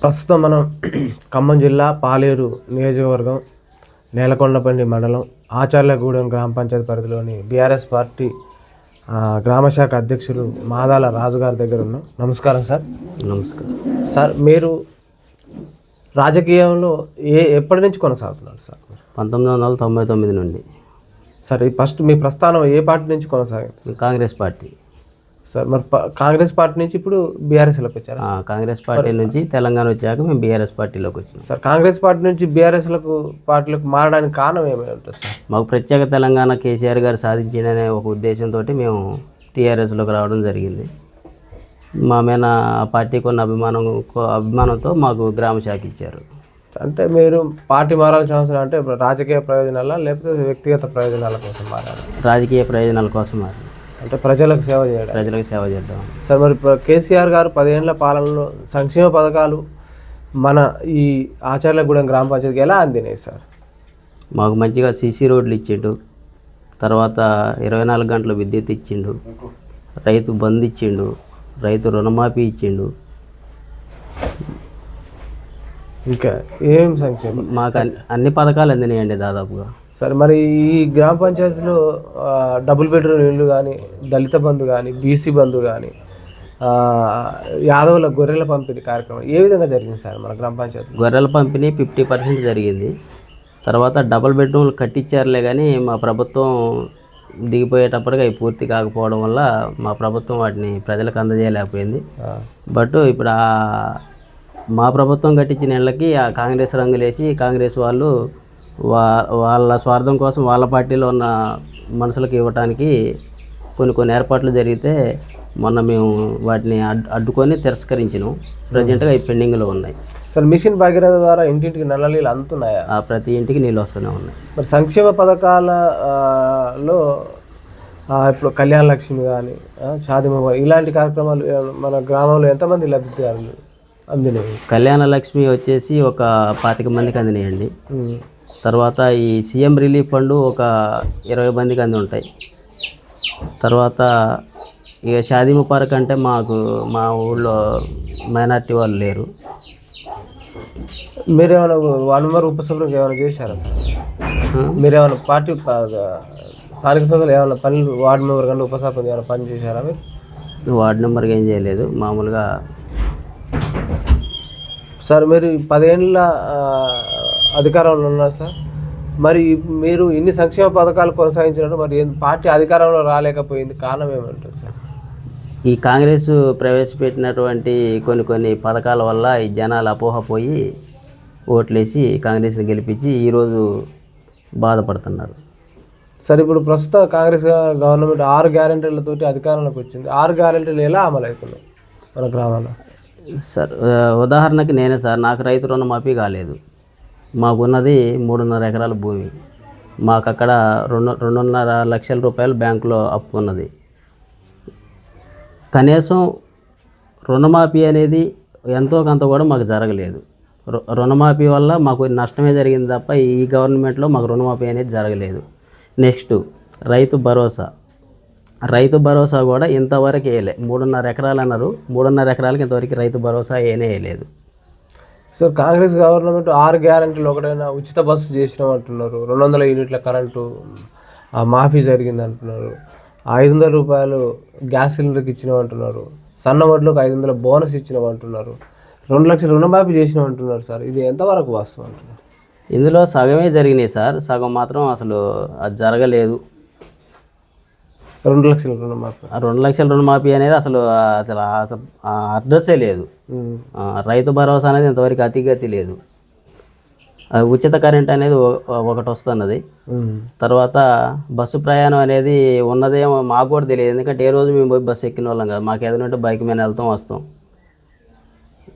ప్రస్తుతం మనం ఖమ్మం జిల్లా పాలేరు నియోజకవర్గం నేలకొండపల్లి మండలం ఆచార్యగూడెం గ్రామ పంచాయతీ పరిధిలోని బీఆర్ఎస్ పార్టీ గ్రామశాఖ అధ్యక్షులు మాదాల రాజుగారి దగ్గర ఉన్నాం. నమస్కారం సార్. నమస్కారం సార్, మీరు రాజకీయంలో ఎప్పటి నుంచి కొనసాగుతున్నారు సార్? 1999 నుండి. సార్, ఫస్ట్ మీ ప్రస్థానం ఏ పార్టీ నుంచి కొనసాగింది? కాంగ్రెస్ పార్టీ. సార్, మరి కాంగ్రెస్ పార్టీ నుంచి ఇప్పుడు బీఆర్ఎస్లోకి వచ్చారు? కాంగ్రెస్ పార్టీ నుంచి తెలంగాణ వచ్చాక మేము బీఆర్ఎస్ పార్టీలోకి వచ్చినాం. సార్, కాంగ్రెస్ పార్టీ నుంచి పార్టీలకు మారడానికి కారణం ఏమై ఉంటుంది సార్? మాకు ప్రత్యేక తెలంగాణ కేసీఆర్ గారు సాధించిందనే ఒక ఉద్దేశంతో మేము టీఆర్ఎస్లోకి రావడం జరిగింది. మా మీద ఆ పార్టీకి ఉన్న అభిమానంతో మాకు గ్రామ శాఖ ఇచ్చారు. అంటే మీరు పార్టీ మారాల్సిన అవసరం అంటే రాజకీయ ప్రయోజనాల లేకపోతే వ్యక్తిగత ప్రయోజనాల కోసం మారాలి? రాజకీయ ప్రయోజనాల కోసం మారాలి. అంటే ప్రజలకు సేవ చేయడం. ప్రజలకు సేవ చేద్దాం. సార్, మరి కేసీఆర్ గారు 10 ఏళ్ల పాలనలో సంక్షేమ పథకాలు మన ఈ ఆచార్యగూడెం గ్రామ పంచాయతీకి ఎలా అందినాయి సార్? మాకు మంచిగా సీసీ రోడ్లు ఇచ్చిండు, తర్వాత 24 గంటల విద్యుత్ ఇచ్చిండు, రైతు బంధు ఇచ్చిండు, రైతు రుణమాఫీ ఇచ్చిండు. ఇంకా ఏం సంక్షేమం? మాకు అన్ని పథకాలు అందినాయండి దాదాపుగా. సరే, మరి ఈ గ్రామ పంచాయతీలో డబుల్ బెడ్రూమ్ ఇల్లు కానీ, దళిత బంధు కానీ, బీసీ బంధు కానీ, యాదవుల గొర్రెల పంపిణీ కార్యక్రమం ఏ విధంగా జరిగింది సార్ మన గ్రామ పంచాయతీ? గొర్రెల పంపిణీ 50% జరిగింది. తర్వాత డబుల్ బెడ్రూమ్లు కట్టించారులే కానీ మా ప్రభుత్వం దిగిపోయేటప్పటికి అవి పూర్తి కాకపోవడం వల్ల మా ప్రభుత్వం వాటిని ప్రజలకు అందజేయలేకపోయింది. బట్ ఇప్పుడు మా ప్రభుత్వం కట్టించిన ఇళ్ళకి ఆ కాంగ్రెస్ రంగులేసి కాంగ్రెస్ వాళ్ళు వాళ్ళ స్వార్థం కోసం వాళ్ళ పార్టీలో ఉన్న మనుషులకు ఇవ్వటానికి కొన్ని ఏర్పాట్లు జరిగితే మొన్న మేము వాటిని అడ్డుకొని తిరస్కరించినాం. ప్రజెంట్గా అవి పెండింగ్లో ఉన్నాయి. సార్, మిషన్ భగీరథ ద్వారా ఇంటింటికి నల్ల నీళ్ళు అందుతున్నాయా? ప్రతి ఇంటికి నీళ్ళు వస్తూనే ఉన్నాయి. మరి సంక్షేమ పథకాలలో ఇప్పుడు కళ్యాణ లక్ష్మి కానీ, షాదీ మొబైల్ ఇలాంటి కార్యక్రమాలు మన గ్రామంలో ఎంతమంది లబ్ధిదారులు అందినాయి? కళ్యాణ లక్ష్మి వచ్చేసి ఒక 25 మందికి అందినాయండి. తర్వాత ఈ సీఎం రిలీఫ్ ఫండ్ ఒక 20 మందికి అంది ఉంటాయి. తర్వాత ఇక షాదీ ముబారక్ అంటే మా ఊళ్ళో మైనార్టీ వాళ్ళు లేరు. మీరేమైనా వార్డు మెంబర్ ఉపసభ్యులకు ఏమైనా చేశారా సార్? మీరేమైనా పార్టీ స్థానిక సంస్థలు ఏమైనా పనులు వార్డు మెంబర్ కానీ ఉపసభ్యులు ఏమైనా పని చేశారా మీరు? వార్డు మెంబర్కి ఏం చేయలేదు, మామూలుగా. సార్, మీరు 10 ఏళ్ళ అధికారంలో ఉన్నారు సార్. మరి మీరు ఇన్ని సంక్షేమ పథకాలు కొనసాగించినట్టు మరి పార్టీ అధికారంలో రాలేకపోయింది, కారణం ఏమంటారు సార్? ఈ కాంగ్రెస్ ప్రవేశపెట్టినటువంటి కొన్ని పథకాల వల్ల ఈ జనాలు అపోహపోయి ఓట్లేసి కాంగ్రెస్ని గెలిపించి ఈరోజు బాధపడుతున్నారు. సార్, ఇప్పుడు ప్రస్తుత కాంగ్రెస్ గవర్నమెంట్ 6 గ్యారెంటీలతోటి అధికారంలోకి వచ్చింది. 6 గ్యారెంటీలు ఎలా అమలు అవుతున్నాయి మన గ్రామంలో? సార్, ఉదాహరణకి నేనే సార్, నాకు రైతు రుణమాఫీ కాలేదు. మాకున్నది 3.5 ఎకరాల భూమి. మాకు అక్కడ 2.5 లక్షల రూపాయలు బ్యాంకులో అప్పు ఉన్నది. కనీసం రుణమాఫీ అనేది ఎంతో కొంత కూడా మాకు జరగలేదు. రుణమాఫీ వల్ల మాకు నష్టమే జరిగింది తప్ప ఈ గవర్నమెంట్లో మాకు రుణమాఫీ అనేది జరగలేదు. నెక్స్ట్ రైతు భరోసా కూడా ఇంతవరకు వేయలే. 3.5 ఎకరాలు అన్నారు, 3.5 ఎకరాలకి ఇంతవరకు రైతు భరోసా వేయలేదు. సో కాంగ్రెస్ గవర్నమెంట్ 6 గ్యారెంటీలు ఒకటైనా ఉచిత బస్సు చేసినాం అంటున్నారు, 200 యూనిట్ల కరెంటు మాఫీ జరిగింది అంటున్నారు, 500 రూపాయలు గ్యాస్ సిలిండర్కి ఇచ్చినాం అంటున్నారు, సన్నవడ్లకు 500 బోనస్ ఇచ్చినాం అంటున్నారు, 2 లక్షల రుణమాఫీ చేసినాం అంటున్నారు. సార్, ఇది ఎంతవరకు వాస్తవం అంటున్నారు? ఇందులో సగమే జరిగినాయి సార్, సగం మాత్రం అసలు అది జరగలేదు. 2 లక్షల రుణమాఫీ, 2 లక్షల రుణమాఫీ అనేది అసలు అడ్రస్సే లేదు. రైతు భరోసా అనేది ఇంతవరకు అతిగతి లేదు. ఉచిత కరెంట్ అనేది ఒకటి వస్తున్నది. తర్వాత బస్సు ప్రయాణం అనేది ఉన్నదేమో మాకు కూడా తెలియదు, ఎందుకంటే ఏ రోజు మేము పోయి బస్సు ఎక్కిన వాళ్ళం కాదు. మాకు ఏదైనా బైక్ మీద వెళ్తాం వస్తాం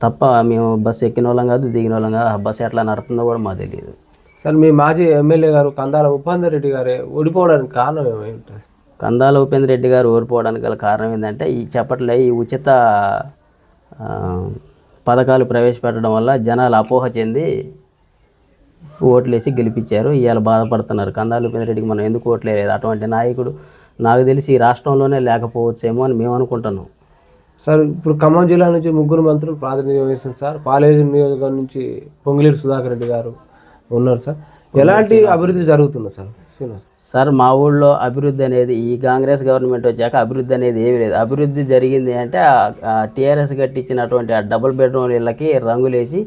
తప్ప మేము బస్సు ఎక్కిన వాళ్ళం కాదు, దిగిన వాళ్ళం కాదు. ఆ బస్సు ఎట్లా నడుతుందో కూడా మాకు తెలియదు. సార్, మీ మాజీ ఎమ్మెల్యే గారు కందాల ఉపేందర్ రెడ్డి గారే ఓడిపోవడానికి కారణం ఏమైంది? కందాల ఉపేందర్ రెడ్డి గారు ఓడిపోవడానికి గల కారణం ఏంటంటే ఈ ఉచిత పథకాలు ప్రవేశపెట్టడం వల్ల జనాలు అపోహ చెంది ఓట్లేసి గెలిపించారు. ఇవాళ బాధపడుతున్నారు. కందాల ఉపేందర్ రెడ్డికి మనం ఎందుకు ఓట్లేదు, అటువంటి నాయకుడు నాకు తెలిసి ఈ రాష్ట్రంలోనే లేకపోవచ్చేమో అని మేము అనుకుంటున్నాం. సార్ ఇప్పుడు ఖమ్మం జిల్లా నుంచి 3 మంత్రులు ప్రాతినిధ్యం వహిస్తుంది సార్. పాలేరు నియోజకవర్గం నుంచి పొంగులేటి సుధాకర్ రెడ్డి గారు ఉన్నారు సార్. ఎలాంటి అభివృద్ధి జరుగుతుంది సార్? సార్ మా ఊళ్ళో అభివృద్ధి అనేది ఈ కాంగ్రెస్ గవర్నమెంట్ వచ్చాక అభివృద్ధి అనేది ఏమీ లేదు. అభివృద్ధి జరిగింది అంటే టీఆర్ఎస్ కట్టించినటువంటి ఆ డబుల్ బెడ్రూమ్ ఇళ్ళకి రంగులేసి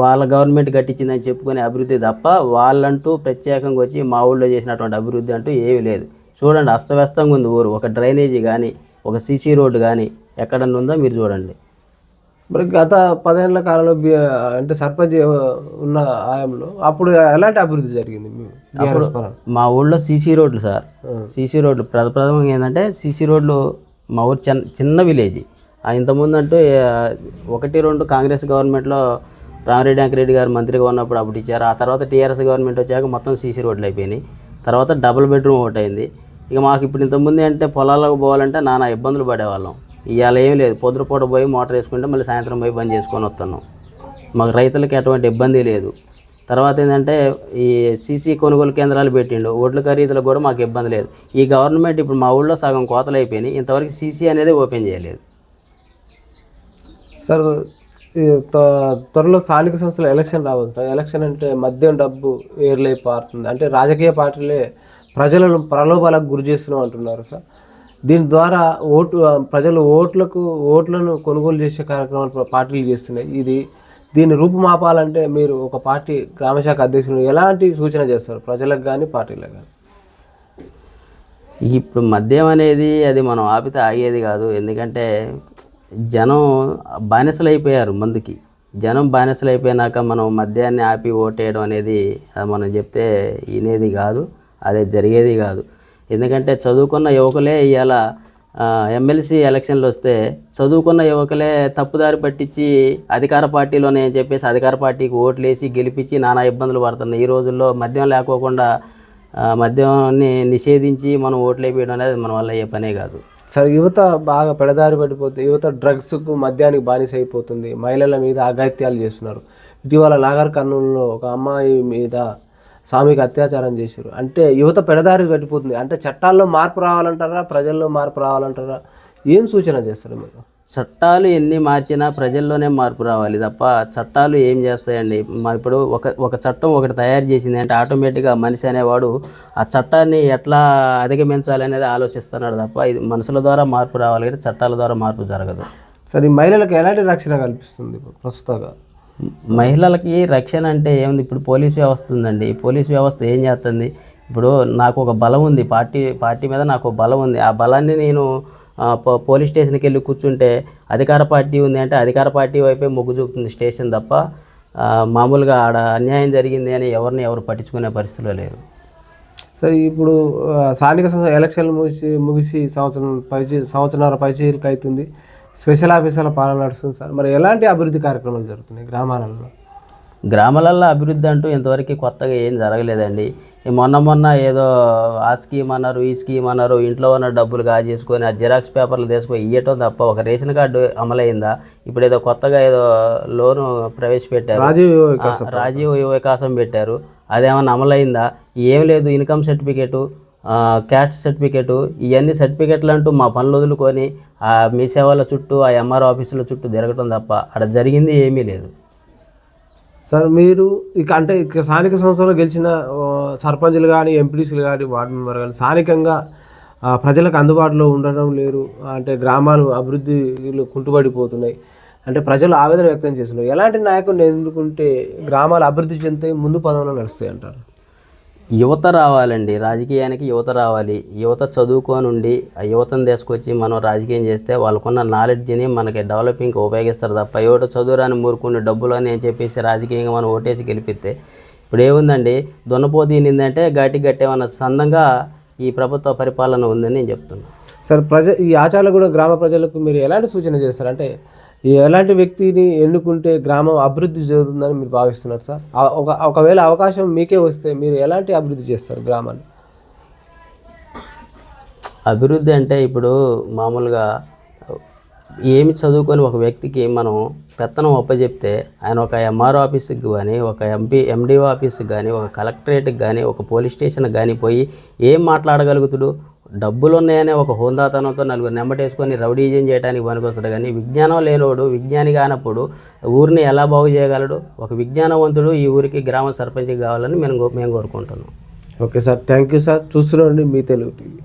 వాళ్ళ గవర్నమెంట్ కట్టించిందని చెప్పుకునే అభివృద్ధి తప్ప వాళ్ళంటూ ప్రత్యేకంగా వచ్చి మా ఊళ్ళో చేసినటువంటి అభివృద్ధి అంటూ ఏమీ లేదు. చూడండి, అస్తవ్యస్తంగా ఉంది ఊరు. ఒక డ్రైనేజీ కానీ ఒక సీసీ రోడ్డు కానీ ఎక్కడన్నా ఉందో మీరు చూడండి. మరి గత 10 ఏళ్ల కాలంలో అంటే సర్పంచ్ ఉన్న హయాంలో అప్పుడు ఎలాంటి అభివృద్ధి జరిగింది? మా ఊళ్ళో సీసీ రోడ్లు సార్, సీసీ రోడ్లు ప్రథమంగా ఏంటంటే సీసీ రోడ్లు మా ఊరు చిన్న విలేజ్. ఇంతకుముందు అంటూ 1-2 కాంగ్రెస్ గవర్నమెంట్లో రామిరెడ్డి వెంకరెడ్డి గారు మంత్రిగా ఉన్నప్పుడు అప్పుడు ఇచ్చారు. ఆ తర్వాత టీఆర్ఎస్ గవర్నమెంట్ వచ్చాక మొత్తం సీసీ రోడ్లు అయిపోయినాయి. తర్వాత డబుల్ బెడ్రూమ్ ఒకటి అయింది. ఇక మాకు ఇప్పుడు ఇంతకుముందు అంటే పొలాలకు పోవాలంటే నానా ఇబ్బందులు పడేవాళ్ళం. ఇవాళ ఏం లేదు, పొద్దుపూట పోయి మోటార్ వేసుకుంటే మళ్ళీ సాయంత్రం పోయి బంద్ చేసుకొని వస్తున్నాం. మాకు రైతులకి ఎటువంటి ఇబ్బంది లేదు. తర్వాత ఏంటంటే ఈ సీసీ కొనుగోలు కేంద్రాలు పెట్టిండు, ఒడ్ల ఖరీదులకు కూడా మాకు ఇబ్బంది లేదు. ఈ గవర్నమెంట్ ఇప్పుడు మా ఊళ్ళో సగం కోతలు అయిపోయినాయి, ఇంతవరకు సీసీ అనేది ఓపెన్ చేయలేదు. సార్ త్వరలో స్థానిక సంస్థల ఎలక్షన్ రాబోతుంది. ఎలక్షన్ అంటే మద్యం డబ్బు ఏర్లై పారుతుంది, అంటే రాజకీయ పార్టీలే ప్రజలను ప్రలోభాలకు గురి చేస్తున్నాం అంటున్నారు సార్. దీని ద్వారా ప్రజలు ఓట్లను కొనుగోలు చేసే కార్యక్రమాలు పార్టీలు చేస్తున్నాయి. దీన్ని రూపుమాపాలంటే మీరు ఒక పార్టీ గ్రామశాఖ అధ్యక్షులు ఎలాంటి సూచన చేస్తారు ప్రజలకు కానీ పార్టీలకు కానీ? ఇప్పుడు మద్యం అనేది అది మనం ఆపితే ఆగేది కాదు. ఎందుకంటే జనం బానిసలు అయిపోయారు మందుకి. జనం బానిసలు అయిపోయినాక మనం మద్యాన్ని ఆపి ఓటేయడం అనేది అది మనం చెప్తే వినేది కాదు, అదే జరిగేది కాదు. ఎందుకంటే చదువుకున్న యువకులే ఇవాళ ఎమ్మెల్సీ ఎలక్షన్లు వస్తే చదువుకున్న యువకులే తప్పుదారి పట్టించి అధికార పార్టీలోనే అని చెప్పేసి అధికార పార్టీకి ఓట్లేసి గెలిపించి నానా ఇబ్బందులు పడుతున్నాయి. ఈ రోజుల్లో మద్యం లేకోకుండా మద్యాన్ని నిషేధించి మనం ఓట్లు వేయడం అనేది మన వల్ల అయ్యే పనే కాదు. సార్, యువత బాగా పెడదారి పడిపోతుంది. యువత డ్రగ్స్కు మద్యానికి బానిస అయిపోతుంది. మహిళల మీద అఘాయిత్యాలు చేస్తున్నారు. ఇటీవల నాగర్ కర్నూలులో ఒక అమ్మాయి మీద సామూహిక అత్యాచారం చేశారు. అంటే యువత పెడదారి పడిపోతుంది. అంటే చట్టాల్లో మార్పు రావాలంటారా, ప్రజల్లో మార్పు రావాలంటారా? ఏం సూచన చేస్తారు మీరు? చట్టాలు ఎన్ని మార్చినా ప్రజల్లోనే మార్పు రావాలి తప్ప చట్టాలు ఏం చేస్తాయండి. ఇప్పుడు ఒక చట్టం ఒకటి తయారు చేసింది అంటే ఆటోమేటిక్గా మనిషి అనేవాడు ఆ చట్టాన్ని ఎట్లా అధిగమించాలనేది ఆలోచిస్తున్నాడు తప్ప ఇది మనుషుల ద్వారా మార్పు రావాలి కానీ చట్టాల ద్వారా మార్పు జరగదు. సరే, మహిళలకు ఎలాంటి రక్షణ కల్పిస్తుంది ప్రస్తుతంగా? మహిళలకి రక్షణ అంటే ఏముంది, ఇప్పుడు పోలీస్ వ్యవస్థ ఉందండి. పోలీస్ వ్యవస్థ ఏం చేస్తుంది? ఇప్పుడు నాకు ఒక బలం ఉంది, పార్టీ మీద నాకు బలం ఉంది. ఆ బలాన్ని నేను పోలీస్ స్టేషన్కి వెళ్ళి కూర్చుంటే అధికార పార్టీ ఉంది అంటే అధికార పార్టీ వైపే మొగ్గు చూపుతుంది స్టేషన్ తప్ప మామూలుగా ఆడ అన్యాయం జరిగింది అని ఎవరు పట్టించుకునే పరిస్థితిలో లేరు. సరే, ఇప్పుడు స్థానిక సంస్థ ఎలక్షన్లు ముగిసి సంవత్సరాల పైచీలకు అవుతుంది. స్పెషల్ ఆఫీసర్ల పాలన నడుస్తుంది సార్. మరి ఎలాంటి అభివృద్ధి కార్యక్రమాలు జరుగుతున్నాయి గ్రామాలలో? గ్రామాలలో అభివృద్ధి అంటూ ఇంతవరకు కొత్తగా ఏం జరగలేదండి. మొన్న ఏదో ఆ స్కీమ్ అన్నారు, ఈ స్కీమ్ అన్నారు, ఇంట్లో ఉన్న డబ్బులు కాజేసుకొని ఆ జిరాక్స్ పేపర్లు తీసుకొని ఇవ్వటం తప్ప ఒక రేషన్ కార్డు అమలైందా? ఇప్పుడు ఏదో కొత్తగా ఏదో లోను ప్రవేశపెట్టారు, రాజీవ్ యువ వికాసం పెట్టారు, అదేమన్నా అమలైందా? ఏం లేదు. ఇన్కమ్ సర్టిఫికేటు, క్యాస్ట్ సర్టిఫికేటు, ఇవన్నీ సర్టిఫికేట్లు అంటూ మా పనులు వదులుకొని మీ సేవల చుట్టూ ఆ ఎంఆర్ఓ ఆఫీసుల చుట్టూ తిరగటం తప్ప అక్కడ జరిగింది ఏమీ లేదు. సార్, మీరు అంటే స్థానిక సంస్థలో గెలిచిన సర్పంచులు కానీ ఎంపీటీసీలు కానీ వార్డు మెంబర్ కానీ స్థానికంగా ప్రజలకు అందుబాటులో ఉండడం లేరు. అంటే గ్రామాలు అభివృద్ధిలో కుంటుపడిపోతున్నాయి. అంటే ప్రజలు ఆవేదన వ్యక్తం చేస్తున్నారు. ఎలాంటి నాయకుడిని ఎన్నుకుంటే గ్రామాలు అభివృద్ధి చెందుతాయి, ముందు పదంలో నడుస్తాయి అంటారు? యువత రావాలండి, రాజకీయానికి యువత రావాలి. యువత చదువుకొని ఉండి ఆ యువతను తీసుకొచ్చి మనం రాజకీయం చేస్తే వాళ్ళకున్న నాలెడ్జ్ని మనకి డెవలపింగ్కి ఉపయోగిస్తారు తప్ప యువత చదువురాని మూరుకుని డబ్బులు అని చెప్పేసి రాజకీయంగా మనం ఓటేసి గెలిపిస్తే ఇప్పుడు ఏముందండి, దున్నపోతు ఏంటంటే గట్టేమన్న సందంగా ఈ ప్రభుత్వ పరిపాలన ఉందని నేను చెప్తున్నాను. సార్, ఈ ఆచార్యగూడ గ్రామ ప్రజలకు మీరు ఎలాంటి సూచన చేస్తారు? అంటే ఎలాంటి వ్యక్తిని ఎన్నుకుంటే గ్రామం అభివృద్ధి జరుగుతుందని మీరు భావిస్తున్నారు సార్? ఒకవేళ అవకాశం మీకే వస్తే మీరు ఎలాంటి అభివృద్ధి చేస్తారు గ్రామాన్ని? అభివృద్ధి అంటే ఇప్పుడు మామూలుగా ఏమి చదువుకొని ఒక వ్యక్తికి మనం పెత్తనం ఒప్పచెప్తే ఆయన ఒక ఎంఆర్ఓ ఆఫీస్కి కానీ, ఒక ఎండిఓ ఆఫీస్కి కానీ, ఒక కలెక్టరేట్కి కానీ, ఒక పోలీస్ స్టేషన్కి కానీ పోయి ఏం మాట్లాడగలుగుతాడు? డబ్బులు ఉన్నాయనే ఒక హోందాతనంతో నలుగురు నెంబటేసుకొని రౌడీజం చేయడానికి పనికొస్తాడు, కానీ విజ్ఞానం లేనివాడు విజ్ఞాని కానప్పుడు ఊరిని ఎలా బాగు చేయగలడు? ఒక విజ్ఞానవంతుడు ఈ ఊరికి గ్రామ సర్పంచ్ కావాలని మేము కోరుకుంటున్నాం. Okay sir, thank you sir. చూస్తున్నాండి మీ తెలుగు టీవీ.